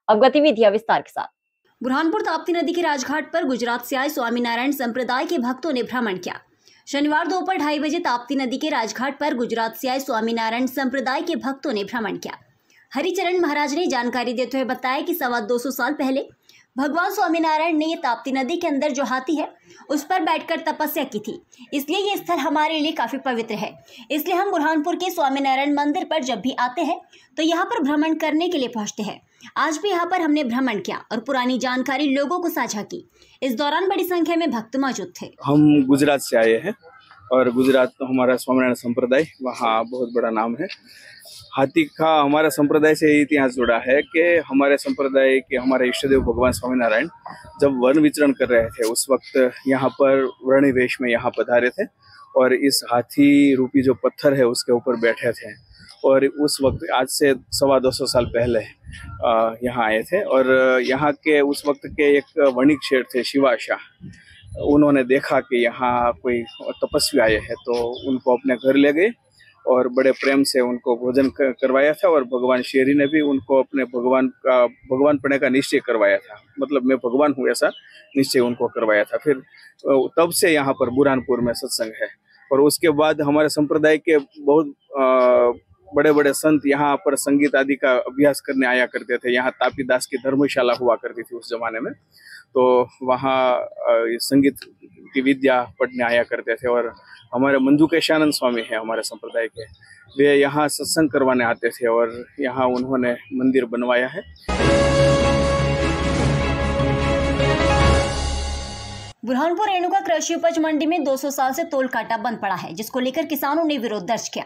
अब गतिविधियां विस्तार के साथ। बुरहानपुर ताप्ती नदी के राजघाट पर गुजरात से आए स्वामीनारायण संप्रदाय के भक्तों ने भ्रमण किया। शनिवार दोपहर 2:30 बजे ताप्ती नदी के राजघाट पर गुजरात से आए स्वामीनारायण संप्रदाय के भक्तों ने भ्रमण किया। हरिचरण महाराज ने जानकारी देते हुए बताया कि 250 साल पहले भगवान स्वामीनारायण ने ये ताप्ती नदी के अंदर जो हाथी है उस पर बैठकर तपस्या की थी, इसलिए ये स्थल हमारे लिए काफी पवित्र है। इसलिए हम बुरहानपुर के स्वामीनारायण मंदिर पर जब भी आते हैं तो यहाँ पर भ्रमण करने के लिए पहुँचते हैं। आज भी यहाँ पर हमने भ्रमण किया और पुरानी जानकारी लोगों को साझा की। इस दौरान बड़ी संख्या में भक्त मौजूद थे। हम गुजरात से आए हैं और गुजरात तो हमारा स्वामीनारायण संप्रदाय, वहाँ बहुत बड़ा नाम है। हाथी का हमारा संप्रदाय से इतिहास जुड़ा है कि हमारे संप्रदाय के हमारे इष्टदेव भगवान स्वामीनारायण जब वन विचरण कर रहे थे उस वक्त यहाँ पर वृणी वेश में यहाँ पधारे थे और इस हाथी रूपी जो पत्थर है उसके ऊपर बैठे थे। और उस वक्त आज से 250 साल पहले यहाँ आए थे और यहाँ के उस वक्त के एक वणिक शेठ थे शिवाशा, उन्होंने देखा कि यहाँ कोई तपस्वी आए हैं तो उनको अपने घर ले गए और बड़े प्रेम से उनको भोजन करवाया था और भगवान शेरी ने भी उनको अपने भगवान पने का निश्चय करवाया था, मतलब मैं भगवान हूँ ऐसा निश्चय उनको करवाया था। फिर तब से यहाँ पर बुरहानपुर में सत्संग है और उसके बाद हमारे संप्रदाय के बहुत बड़े बड़े संत यहाँ पर संगीत आदि का अभ्यास करने आया करते थे। यहाँ तापीदास की धर्मशाला हुआ करती थी उस जमाने में, तो वहाँ संगीत की विद्या पढ़ने आया करते थे। और हमारे मंजुकेशानंद स्वामी हैं हमारे संप्रदाय के, वे यहाँ सत्संग करवाने आते थे और यहाँ उन्होंने मंदिर बनवाया है। बुरहानपुर रेणुका कृषि उपज मंडी में 200 साल से तोल काटा बंद पड़ा है, जिसको लेकर किसानों ने विरोध दर्ज किया।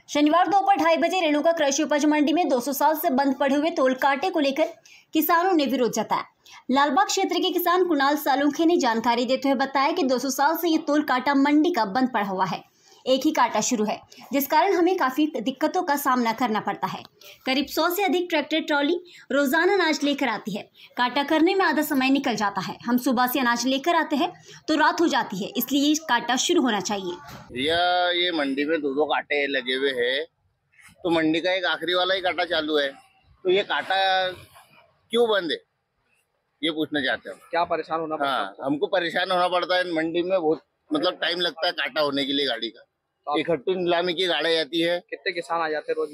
शनिवार दोपहर 2:30 बजे रेणुका कृषि उपज मंडी में 200 साल से बंद पड़े हुए तोल कांटे को लेकर किसानों ने विरोध जताया। लालबाग क्षेत्र के किसान कुणाल सालुंखे ने जानकारी देते हुए बताया कि 200 साल से ये तोल कांटा मंडी का बंद पड़ा हुआ है, एक ही कांटा शुरू है, जिस कारण हमें काफी दिक्कतों का सामना करना पड़ता है। करीब 100 से अधिक ट्रैक्टर ट्रॉली रोजाना अनाज लेकर आती है, कांटा करने में आधा समय निकल जाता है। हम सुबह से अनाज लेकर आते हैं तो रात हो जाती है, इसलिए ये कांटा शुरू होना चाहिए। ये मंडी में 2 कांटे लगे हुए हैं, तो मंडी का एक आखिरी वाला ही कांटा चालू है, तो ये कांटा क्यों बंद है ये पूछना चाहते हैं। क्या परेशान होना पड़ता है? हाँ, हमको परेशान होना पड़ता है। मंडी में बहुत मतलब टाइम लगता है कांटा होने के लिए। गाड़ी का इकट्ठी नीलामी की गाड़ी आती है। कितने किसान आ जाते हैं रोज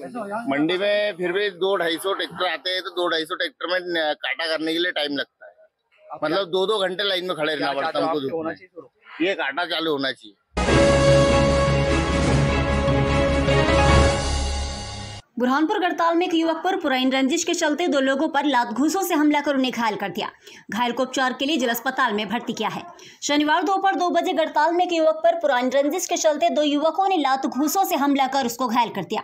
मंडी में? फिर भी 200-250 ट्रैक्टर आते हैं, तो 200-250 ट्रैक्टर में कांटा करने के लिए टाइम लगता है। मतलब 2-2 घंटे लाइन में खड़े रहना पड़ता है हमको। ये कांटा चालू होना चाहिए। बुरहानपुर गढ़ताल में एक युवक पर पुरानी रंजिश के चलते 2 लोगों पर लात घूसों से हमला कर उन्हें घायल कर दिया। घायल को उपचार के लिए जिला अस्पताल में भर्ती किया है। शनिवार दोपहर 2 बजे गढ़ताल में एक युवक पर पुरानी रंजिश के चलते 2 युवकों ने लात घूसों से हमला कर उसको घायल कर दिया।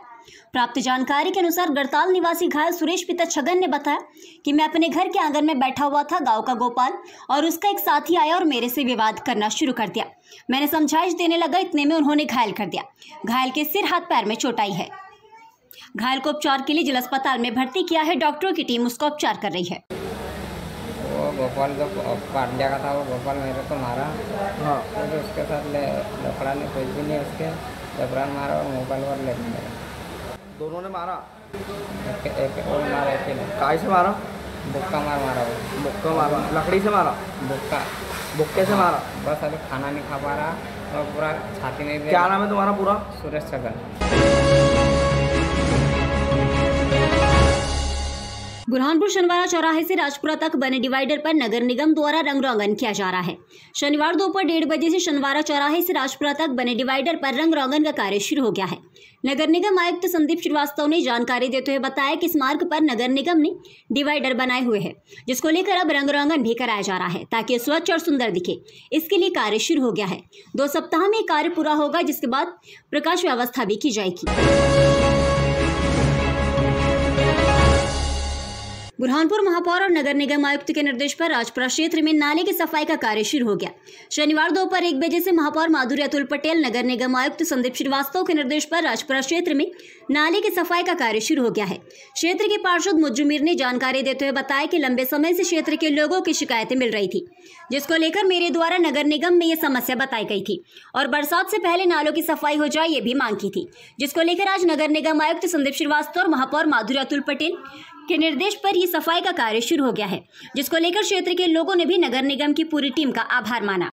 प्राप्त जानकारी के अनुसार गढ़ताल निवासी घायल सुरेश पिता छगन ने बताया कि मैं अपने घर के आंगन में बैठा हुआ था, गाँव का गोपाल और उसका एक साथी आया और मेरे से विवाद करना शुरू कर दिया। मैंने समझाइश देने लगा, इतने में उन्होंने घायल कर दिया। घायल के सिर हाथ पैर में चोट आई है। घायल को उपचार के लिए जिला अस्पताल में भर्ती किया है। डॉक्टरों की टीम उसका उपचार कर रही है। वो गोपाल जो पांड्या का था, वो गोपाल मेरे को मारा। हाँ, तो उसके साथ लफड़ा ने कुछ भी नहीं, उसके जबरान मारा और मोबाइल पर ले गया। दोनों ने मारा? एक और मारा, एक ने। काय से मारा? बुक्का मारा। वो बुक्का मारा? लकड़ी से मारा? बुक्के से मारा? बस अभी खाना नहीं खा पा रहा और पूरा छाती नहीं दे। क्या नाम है तुम्हारा पूरा? सुरेश छगन। बुरहानपुर शनिवारा चौराहे से राजपुरा तक बने डिवाइडर पर नगर निगम द्वारा रंग रोगन किया जा रहा है। शनिवार दोपहर 1:30 बजे से शनिवारा चौराहे से राजपुरा तक बने डिवाइडर पर रंग रोगन का कार्य शुरू हो गया है। नगर निगम आयुक्त संदीप श्रीवास्तव ने जानकारी देते हुए बताया कि इस मार्ग पर नगर निगम ने डिवाइडर बनाए हुए हैं, जिसको लेकर अब रंग रोगन भी कराया जा रहा है ताकि स्वच्छ और सुंदर दिखे। इसके लिए कार्य शुरू हो गया है। 2 सप्ताह में कार्य पूरा होगा, जिसके बाद प्रकाश व्यवस्था भी की जाएगी। बुरहानपुर महापौर और नगर निगम आयुक्त के निर्देश पर राजपुरा क्षेत्र में नाले की सफाई का कार्य शुरू हो गया। शनिवार दोपहर 1 बजे से महापौर माधुरी अतुल पटेल, नगर निगम आयुक्त संदीप श्रीवास्तव के निर्देश पर राजपुरा क्षेत्र में नाले की सफाई का कार्य शुरू हो गया है। क्षेत्र के पार्षद मुज्जुमीर ने जानकारी देते हुए बताया कि लंबे समय से क्षेत्र के लोगों की शिकायतें मिल रही थी, जिसको लेकर मेरे द्वारा नगर निगम में ये समस्या बताई गई थी और बरसात से पहले नालों की सफाई हो जाए ये भी मांग की थी, जिसको लेकर आज नगर निगम आयुक्त संदीप श्रीवास्तव और महापौर माधुरी अतुल पटेल के निर्देश पर ही सफाई का कार्य शुरू हो गया है, जिसको लेकर क्षेत्र के लोगों ने भी नगर निगम की पूरी टीम का आभार माना।